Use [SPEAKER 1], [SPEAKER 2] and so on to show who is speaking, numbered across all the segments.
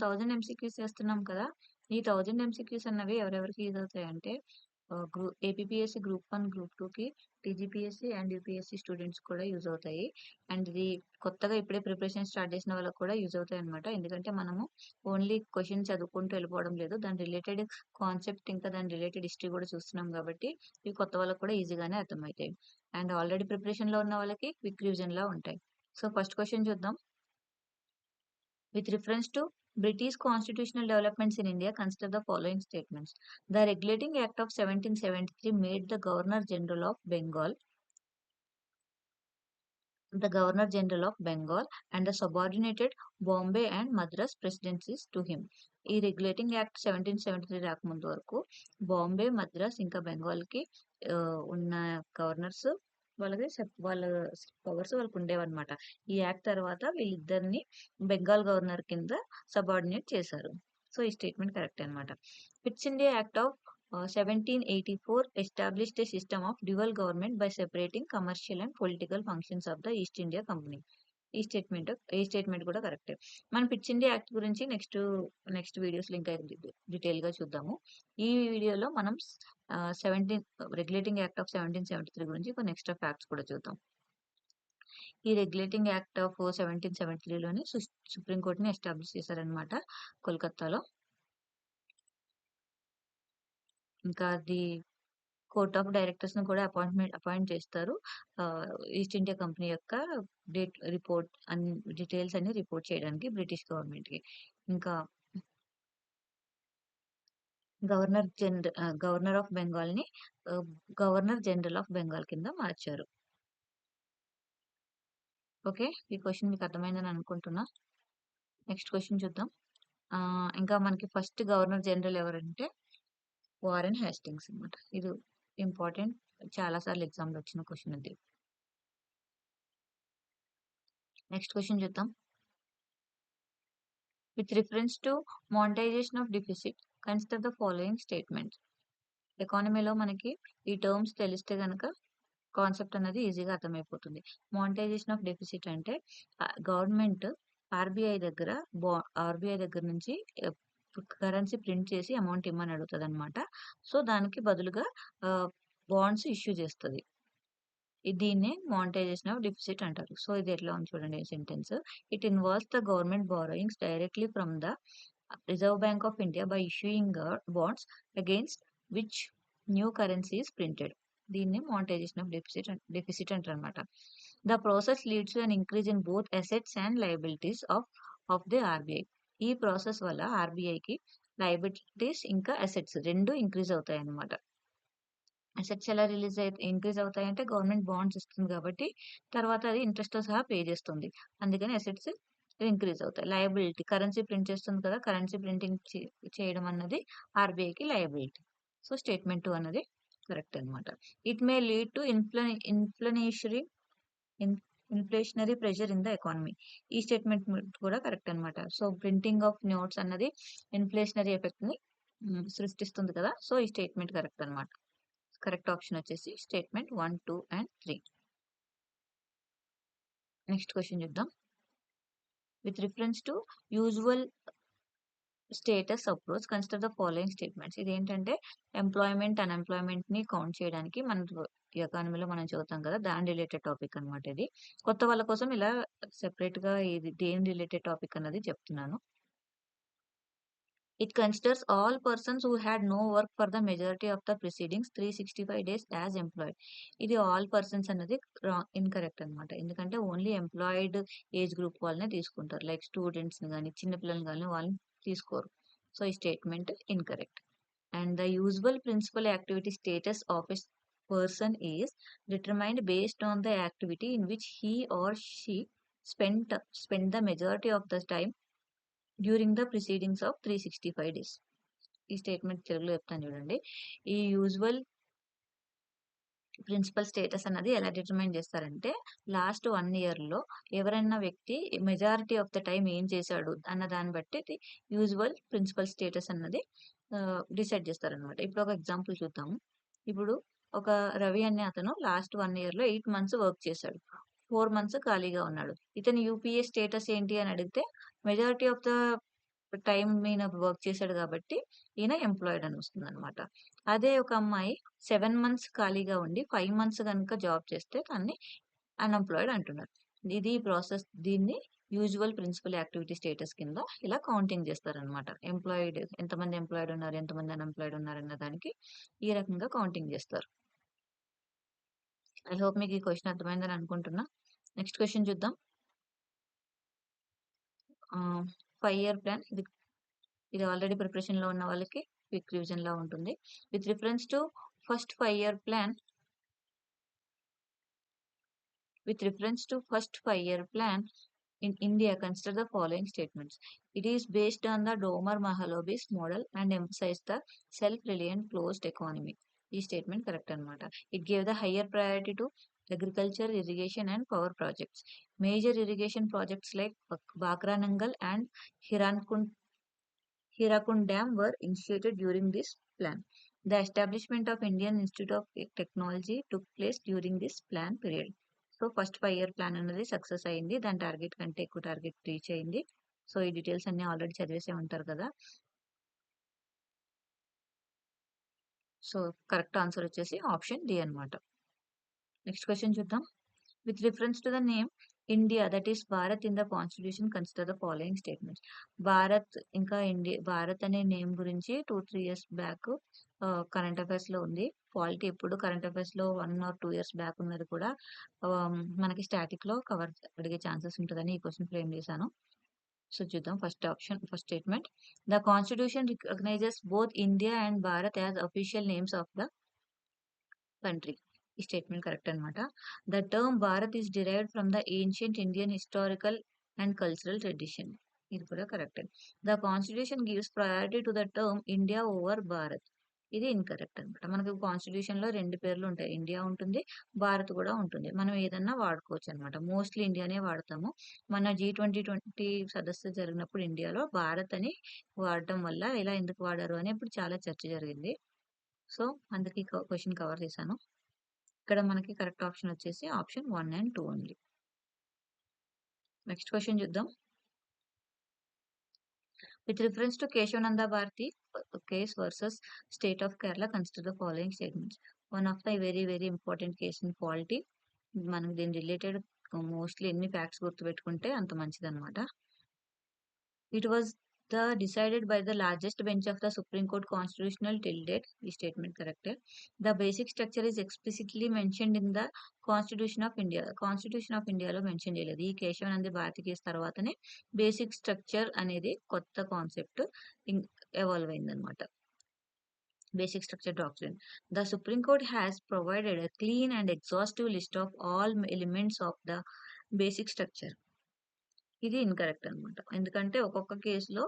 [SPEAKER 1] 1000 చేస్తున్నాం కదా! ఈ 1000 అన్నవి ఎవరెవరికి యూజ్ అవుతాయంటే ఏపీపీఎస్సీ గ్రూప్ 1, గ్రూప్ 2కి, టీజీపీఎస్సీ అండ్ యూపీఎస్సీ స్టూడెంట్స్ కూడా యూజ్ అవుతాయి. అండ్ ఇది కొత్తగా ఇప్పుడే ప్రిపరేషన్ స్టార్ట్ చేసిన వాళ్ళకి కూడా యూజ్ అవుతాయన్నమాట. ఎందుకంటే మనము ఓన్లీ క్వెషన్ చదువుకుంటూ వెళ్ళిపోవడం లేదు. దాని రిలేటెడ్ కాన్సెప్ట్ ఇంకా దాని రిలేటెడ్ హిస్టరీ కూడా చూస్తున్నాం కాబట్టి ఇవి కొత్త వాళ్ళకి కూడా ఈజీగానే అర్థమవుతాయి. అండ్ ఆల్రెడీ ప్రిపరేషన్‌లో ఉన్న వాళ్ళకి క్విక్ రివిజన్‌లా ఉంటాయి. సో, ఫస్ట్ క్వెషన్ చూద్దాం. With reference to British constitutional developments in India, consider the following statements. The Regulating Act of 1773 made the Governor General of Bengal and the subordinated Bombay and Madras presidencies to him. ఈ regulating act 1773 రాకముందు వరకు బాంబే, మద్రాస్ ఇంకా బెంగాల్‌కి ఉన్న governors వాళ్ళ powers వాళ్ళకి ఉండేవన్నమాట. ఈ act తర్వాత వీళ్ళిద్దరిని బెంగాల్ గవర్నర్ కింద సబార్డినేట్ చేశారు. సో, ఈ స్టేట్మెంట్ కరెక్టే అన్నమాట. Pits India act of 1784 established a system of dual government by separating commercial and political functions of the East India Company. ఈ స్టేట్మెంట్ కూడా కరెక్టే. మనం పిట్స్ ఇండియా యాక్ట్ గురించి నెక్స్ట్ వీడియోస్‌లో ఇంకా డీటెయిల్‌గా చూద్దాము. ఈ వీడియోలో మనం 17 రెగ్యులేటింగ్ యాక్ట్ ఆఫ్ 1773 గురించి కొన్ని ఎక్స్‌ట్రా ఫ్యాక్ట్స్ కూడా చూద్దాం. ఈ రెగ్యులేటింగ్ యాక్ట్ ఆఫ్ 1773లోని సుప్రీం కోర్ట్‌ని ఎస్టాబ్లిష్ చేశారన్నమాట కోల్కతాలో. ఇంకా అది కోర్ట్ ఆఫ్ డైరెక్టర్స్‌ని కూడా అపాయింట్ చేస్తారు. ఈస్ట్ ఇండియా కంపెనీ యొక్క డీటెయిల్స్ అన్ని రిపోర్ట్ చేయడానికి బ్రిటిష్ గవర్నమెంట్‌కి. ఇంకా గవర్నర్ ఆఫ్ బెంగాల్‌ని గవర్నర్ జనరల్ ఆఫ్ బెంగాల్ కింద మార్చారు. ఓకే. ఈ క్వెషన్ మీకు అర్థమైందని అనుకుంటున్నా. నెక్స్ట్ క్వెషన్ చూద్దాం. ఇంకా మనకి ఫస్ట్ గవర్నర్ జనరల్ ఎవరంటే వారెన్ హేస్టింగ్స్ అన్నమాట. ఇది ఇంపార్టెంట్. చాలా సార్లు ఎగ్జామ్‌లో వచ్చిన క్వెషన్ ఇది. నెక్స్ట్ క్వెషన్ చూద్దాం. With reference to monetization of deficit, consider the following statements. ఎకానమీలో మనకి ఈ టర్మ్స్ తెలిస్తే గనక కాన్సెప్ట్ అనేది ఈజీగా అర్థమైపోతుంది. మానిటైజేషన్ ఆఫ్ డెఫిసిట్ అంటే గవర్నమెంట్ ఆర్బీఐ దగ్గర నుంచి కరెన్సీ ప్రింట్ చేసి అమౌంట్ ఇమ్మని అడుగుతదన్నమాట. సో, దానికి బదులుగా బాండ్స్ ఇష్యూ చేస్తది. దీన్నే మానిటైజేషన్ ఆఫ్ డెఫిసిట్ అంటారు. సో, ఇది ఎట్లా ఉంది చూడండి sentence. It involves the government borrowings directly from the Reserve Bank of India by issuing bonds against which new currency is printed. దీన్నే మానిటైజేషన్ ఆఫ్ డెఫిసిట్ అంటారన్నమాట. The process leads to an increase in both assets and liabilities of the RBI. ఈ process వల్ల ఆర్బీఐకి liabilities ఇంకా assets 2 increase అవుతాయన్నమాట. Assets ఎలా increase అవుతాయంటే government bonds ఇస్తుంది కాబట్టి తర్వాత అది ఇంట్రెస్ట్‌తో సహా పే చేస్తుంది. అందుకని అసెట్స్ ఇంక్రీజ్ అవుతాయి. లయబిలిటీ కరెన్సీ ప్రింట్ చేస్తుంది కదా! కరెన్సీ ప్రింటింగ్ చేయడం అన్నది ఆర్బీఐకి లయబిలిటీ. సో, స్టేట్మెంట్ 2 అన్నది కరెక్ట్ అన్నమాట. It may lead to inflationary pressure in the economy. ఈ స్టేట్మెంట్ కూడా కరెక్ట్ అన్నమాట. సో, ప్రింటింగ్ ఆఫ్ నోట్స్ అన్నది ఇన్ఫ్లేషనరీ ఎఫెక్ట్‌ని సృష్టిస్తుంది కదా! సో, ఈ స్టేట్మెంట్ కరెక్ట్ అన్నమాట. కరెక్ట్ ఆప్షన్ వచ్చేసి స్టేట్మెంట్ 1, 2 అండ్ 3. నెక్స్ట్ క్వెషన్ చూద్దాం. With reference to usual status approach consider the following statements. ఇదేంటంటే ఎంప్లాయ్‌మెంట్, అన్‌ఎంప్లాయ్‌మెంట్‌ని కౌంట్ చేయడానికి ఈ ఎకానమీలో మనం చదువుతాం కదా! దాని రిలేటెడ్ టాపిక్ అన్నమాట ఇది. కొత్త వాళ్ళ కోసం ఇలా సెపరేట్‌గా ఇది దేని రిలేటెడ్ టాపిక్ అన్నది చెప్తున్నాను. It considers all persons who had no work for the majority of the preceding 365 days as employed. ఇది ఆల్ పర్సన్స్ అన్నది ఇన్‌కరెక్ట్ అన్నమాట. ఎందుకంటే ఓన్లీ ఎంప్లాయిడ్ ఏజ్ గ్రూప్ వాళ్ళనే తీసుకుంటారు. లైక్ స్టూడెంట్స్‌ని గాని, చిన్న పిల్లల్ని గాని వాళ్ళని తీసుకోరు. సో, ఈ statement incorrect. And the usual principal activity status of a person is determined based on the activity in which he or she spent the majority of the time during the proceedings of 365 days. ఈ statement తెలుగులో చెప్తాను చూడండి. ఈ usual principal status అన్నది ఎలా determine చేస్తారంటే last 1 ఇయర్‌లో ఎవరైనా వ్యక్తి మెజారిటీ ఆఫ్ ద టైమ్ ఏం చేశాడు అన్న దాన్ని బట్టి యూజువల్ ప్రిన్సిపల్ స్టేటస్ అన్నది డిసైడ్ చేస్తారనమాట. ఇప్పుడు ఒక ఎగ్జాంపుల్ చూద్దాము. ఇప్పుడు ఒక రవి అనే అతను లాస్ట్ 1 ఇయర్‌లో 8 మంత్స్ వర్క్ చేశాడు. 4 మంత్స్ ఖాళీగా ఉన్నాడు. ఇతని యూపీఏ స్టేటస్ ఏంటి అని అడిగితే మెజారిటీ ఆఫ్ ద టైమ్ ఈయన వర్క్ చేశాడు కాబట్టి ఈయన ఎంప్లాయిడ్ అని వస్తుందనమాట. అదే ఒక అమ్మాయి 7 మంత్స్ ఖాళీగా ఉండి 5 మంత్స్ గనుక జాబ్ చేస్తే దాన్ని అన్‌ఎంప్లాయిడ్ అంటున్నారు. ఇది ప్రాసెస్. దీన్ని యూజువల్ ప్రిన్సిపల్ యాక్టివిటీ స్టేటస్ కింద ఇలా కౌంటింగ్ చేస్తారనమాట. ఎంతమంది ఎంప్లాయిడ్ ఉన్నారు, ఎంతమంది అన్‌ఎంప్లాయిడ్ ఉన్నారన్న దానికి ఈ రకంగా కౌంటింగ్ చేస్తారు. ఐ హోప్ మీకు ఈ క్వెషన్ అర్థమైందని అనుకుంటున్నా. నెక్స్ట్ క్వెషన్ చూద్దాం. 5 ఇయర్ ప్లాన్. ఇది ఆల్రెడీ ప్రిపరేషన్‌లో ఉన్న వాళ్ళకి క్విక్ రివిజన్‌లా ఉంటుంది. With reference to first 5 year plan in India, consider the following statements. It is based on the Domer-Mahalanobis model and emphasized the self-reliant closed economy. ఈ statement correct అనమాట. It gave the higher priority to agriculture, irrigation and power projects. Major irrigation projects like Bhakra Nangal and Hirakud Dam were initiated during this plan. The establishment of Indian Institute of Technology took place during this plan period. So first 5 year plan అనేది success అయింది. దాని target కంటే ఎక్కువ target reach అయింది. So ఈ details అన్ని already చదివేసే ఉంటారు కదా. సో కరెక్ట్ ఆన్సర్ వచ్చేసి ఆప్షన్ డి అనమాట. నెక్స్ట్ క్వశ్చన్ చూద్దాం. With reference to the name India, that is Bharat in the constitution, consider the following statements. Bharat అనే నేమ్ గురించి 2-3 ఇయర్స్ బ్యాక్ కరెంట్ అఫైర్స్ లో ఉంది. పాలిటీ ఎప్పుడు కరెంట్ అఫైర్స్ లో 1 or 2 ఇయర్స్ బ్యాక్ ఉన్నది కూడా మనకి స్టాటిక్ లో కవర్ అడిగే ఛాన్సెస్ ఉంటుందని ఈ క్వశ్చన్ ఫ్రేమ్ చేశాను. సో చూద్దాం. First statement. The constitution recognizes both India and Bharat as official names of the country. ఈ స్టేట్మెంట్ కరెక్ట్ అనమాట. The term Bharat is derived from the ancient Indian historical and cultural tradition. ఇది కూడా correct. The constitution gives priority to the term India over Bharat. ఇది incorrect అనమాట. మనకు constitution లో 2 పేర్లు ఉంటాయి. ఇండియా ఉంటుంది, భారత్ కూడా ఉంటుంది. మనం ఏదన్నా వాడుకోవచ్చు అనమాట. మోస్ట్లీ ఇండియానే వాడతాము. మన G20 సదస్సు జరిగినప్పుడు ఇండియాలో భారత్ అని వాడటం వల్ల ఇలా ఎందుకు వాడారు అని ఇప్పుడు చాలా చర్చ జరిగింది. సో అందుకే క్వశ్చన్ కవర్ చేశాను. ఇక్కడ మనకి కరెక్ట్ ఆప్షన్ వచ్చేసి ఆప్షన్ 1 and 2 ఉంది. నెక్స్ట్ క్వశ్చన్ చూద్దాం. With reference to Kesavananda Bharati case versus state of Kerala, consider the following statements. One of the very very important case in polity. మనకు దీని రిలేటెడ్ మోస్ట్లీ ఎన్ని ఫ్యాక్ట్స్ గుర్తుపెట్టుకుంటే అంత మంచిది అనమాట. It was decided by the largest bench of the Supreme Court constitutional till date. ఈ statement కరెక్టే. The basic structure is explicitly mentioned in the Constitution of India. Constitution of ఇండియాలో mention చేయలేదు. ఈ కేశవనంది భారతి కేసు తర్వాతనే బేసిక్ స్ట్రక్చర్ అనేది కొత్త concept evolve అయిందనమాట. Basic structure doctrine. The Supreme Court has provided a clean and exhaustive list of all elements of the basic structure. ఇది incorrect అనమాట. ఎందుకంటే ఒక్కొక్క కేసులో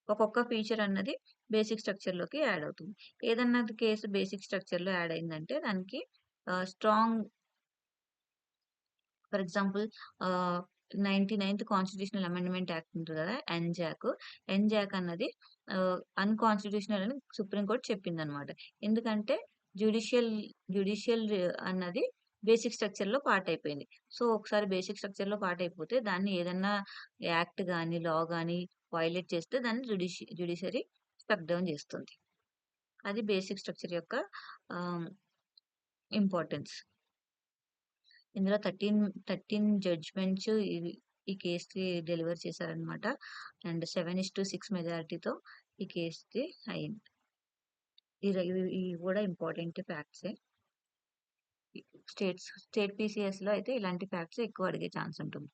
[SPEAKER 1] ఒక్కొక్క ఫీచర్ అన్నది బేసిక్ స్ట్రక్చర్ లోకి యాడ్ అవుతుంది. ఏదన్నా కేసు బేసిక్ స్ట్రక్చర్ లో యాడ్ అయిందంటే దానికి strong, for example 99th constitutional amendment act ఉంటుంది కదా, ఎన్జాక్ అన్నది అన్కాన్స్టిట్యూషనల్ అని సుప్రీంకోర్టు చెప్పింది అనమాట. ఎందుకంటే జ్యుడిషియల్ అన్నది బేసిక్ స్ట్రక్చర్ లో పార్ట్ అయిపోయింది. సో ఒకసారి బేసిక్ స్ట్రక్చర్ లో పార్ట్ అయిపోతే దాన్ని ఏదన్నా యాక్ట్ గానీ లా గానీ వైలేట్ చేస్తే దాన్ని జ్యుడిషియరీ స్టక్ డౌన్ చేస్తుంది. అది బేసిక్ స్ట్రక్చర్ యొక్క ఇంపార్టెన్స్. ఇందులో 13 జడ్జ్మెంట్స్ ఈ కేసుకి డెలివర్ చేశారనమాట. అండ్ 7-6 మెజారిటీతో ఈ కేసుకి అయింది. ఇవి కూడా ఇంపార్టెంట్ ఫ్యాక్ట్సే. స్టేట్ PCS లో అయితే ఇలాంటి ఫ్యాక్ట్స్ ఎక్కువ అడిగే ఛాన్స్ ఉంటుంది.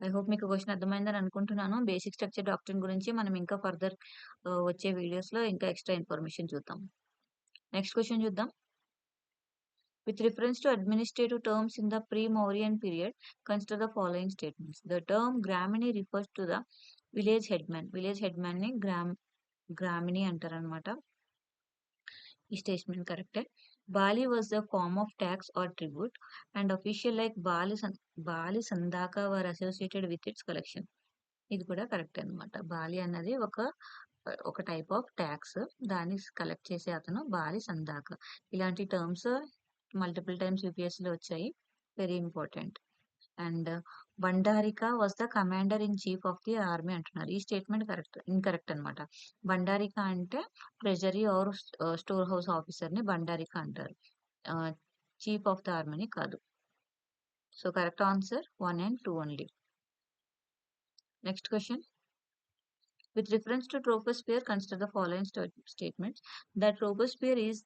[SPEAKER 1] ఐ హోప్ మీకు క్వశ్చన్ అర్థమైందని అనుకుంటున్నాను. బేసిక్ స్ట్రక్చర్ డాక్ట్రిన్ గురించి మనం ఇంకా ఫర్దర్ వచ్చే వీడియోస్ లో ఇంకా ఎక్స్ట్రా ఇన్ఫర్మేషన్ చూద్దాం. నెక్స్ట్ క్వశ్చన్ చూద్దాం. With reference to administrative terms in the pre-Mauryan period, consider the following statements. The term Gramini refers to the village headman. Village headman ni Gramini అంటారనమాట. ఈ statement కరెక్టే. Bali was the form of tax or tribute, and official like Bali Sandaka were associated with its collection. ఇది కూడా correct అనమాట. Bali అన్నది ఒక type of tax, దాన్ని collect చేసే అతను బాలి సందాక. ఇలాంటి టర్మ్స్ మల్టిపుల్ టైమ్స్ UPSC లో వచ్చాయి. Very important. అండ్ బండారిక was the commander in chief of the army అంటున్నారు. ఈ స్టేట్మెంట్ ఇన్‌కరెక్ట్ అనమాట. బండారిక అంటే ట్రెజరీ ఆర్ స్టోర్ హౌస్ ఆఫీసర్‌ని బండారిక అంటారు. ఆహ్, చీఫ్ ఆఫ్ ద ఆర్మీని కాదు. So, correct answer 1 and 2 only. Next question. With reference to troposphere, consider the following statements. The troposphere is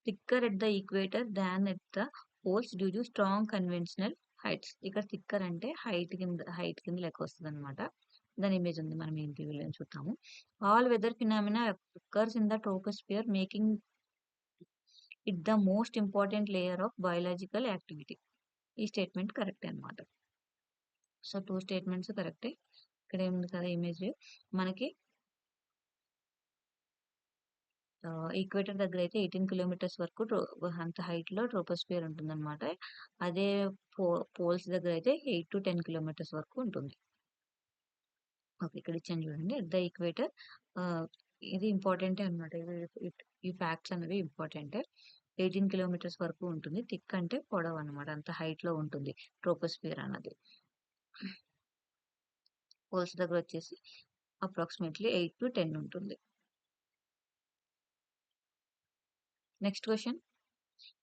[SPEAKER 1] thicker at the equator than at the poles due to strong conventional heights. ఇక్కడ thicker అంటే height కింద లెక్క వస్తుందన్నమాట. దాని image ఉంది. మనం ఏంటి వీళ్ళని చూద్దాము. All weather phenomena occurs in the troposphere, making it the most important layer of biological activity. ఈ స్టేట్మెంట్ కరెక్టే అన్నమాట. సో 2 స్టేట్మెంట్స్ కరెక్టే. ఇక్కడ ఏముంది కదా ఇమేజ్ మనకి ఈక్వేటర్ దగ్గర అయితే 18 కిలోమీటర్స్ వరకు అంత హైట్‌లో ట్రోపోస్ఫియర్ ఉంటుందన్నమాట. అదే పోల్స్ దగ్గర అయితే 8-10 కిలోమీటర్స్ వరకు ఉంటుంది. ఓకే. ఇక్కడ ఇచ్చాను చూడండి. ద ఈక్వేటర్ ఇది ఇంపార్టెంటే అన్నమాట. ఈ ఫ్యాక్ట్స్ అనేవి ఇంపార్టెంటే. 18 కిలోమీటర్స్ వరకు ఉంటుంది. థిక్ అంటే పొడవు అన్నమాట. అంత హైట్‌లో ఉంటుంది ట్రోపోస్ఫియర్ అన్నది. పోల్స్ దగ్గర వచ్చేసి అప్రాక్సిమేట్‌లీ 8-10 ఉంటుంది. Next question.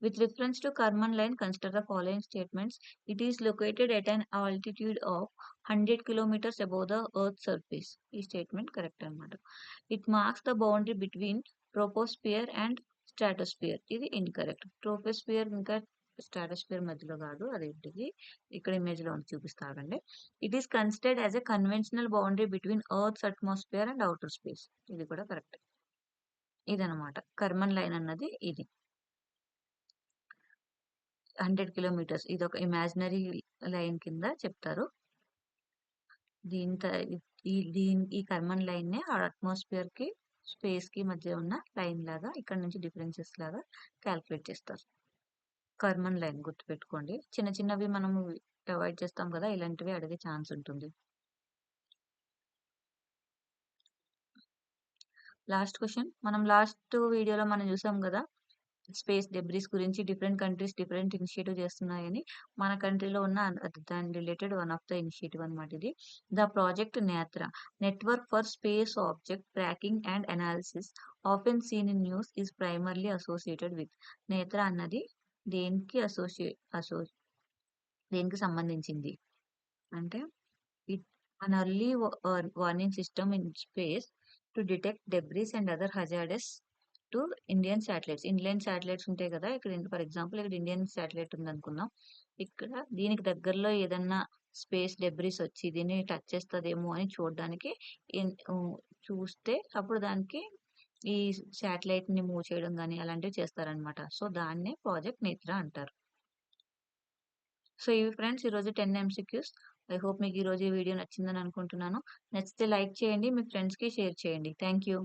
[SPEAKER 1] With reference to Karman line, consider the following statements. It is located at an altitude of 100 kilometers above the Earth's surface. ఈ స్టేట్మెంట్ కరెక్ట్ అన్నమాట. It marks the boundary between troposphere and stratosphere. ఇది incorrect. Troposphere ఇంకా stratosphere మధ్యలో కాదు. అదేంటిది ఇక్కడ image లో చూపిస్తారండి. It is considered as a conventional boundary between Earth's atmosphere and outer space. ఇది కూడా కరెక్ట్. ఇదన్నమాట కర్మన్ లైన్ అన్నది ఇది. 100 కిలోమీటర్స్ ఇదొక ఇమాజినరీ లైన్ కింద చెప్తారు. ఈ కర్మన్ లైన్‌నే అట్మాస్ఫియర్ కి స్పేస్ కి మధ్య ఉన్న లైన్ లాగా ఇక్కడ నుంచి డిఫరెన్సెస్ లాగా క్యాలిక్యులేట్ చేస్తారు. కర్మన్ లైన్ గుర్తుపెట్టుకోండి. చిన్న చిన్నవి మనము అవాయిడ్ చేస్తాం కదా, ఇలాంటివి అడిగే ఛాన్స్ ఉంటుంది. Last question. మనం లాస్ట్ వీడియోలో మనం చూసాం కదా, స్పేస్ డెబ్రిస్ గురించి డిఫరెంట్ కంట్రీస్ డిఫరెంట్ ఇనిషియేటివ్ చేస్తున్నాయని. మన కంట్రీలో ఉన్న దాని related one of the initiative అన్నమాట ఇది. The project Netra, network for space object tracking and analysis often seen in news is primarily associated with. Netra అన్నది దేనికి దేనికి సంబంధించింది అంటే it an early warning system in space to detect debris and other hazardous to Indian satellites. Indian satellites ఉంటాయి కదా, ఇక్కడ for example ఇక్కడ Indian satellite ఉందనుకుందాం. ఇక్కడ దీనికి దగ్గరలో ఏదన్నా స్పేస్ డెబ్రిస్ వచ్చి దీన్ని టచ్ చేస్తదేమో అని చూడడానికి చూస్తే అప్పుడు దానికి ఈ శాటిలైట్ ని మూవ్ చేయడం కానీ అలాంటివి చేస్తారనమాట. సో దాన్నే ప్రాజెక్ట్ నేత్ర అంటారు. సో ఇవి ఫ్రెండ్స్ ఈరోజు 10 MCQs. ఐ హోప్ మీకు ఈరోజు ఈ వీడియో నచ్చిందని అనుకుంటున్నాను. నచ్చితే లైక్ చేయండి, మీ ఫ్రెండ్స్కి షేర్ చేయండి. Thank you.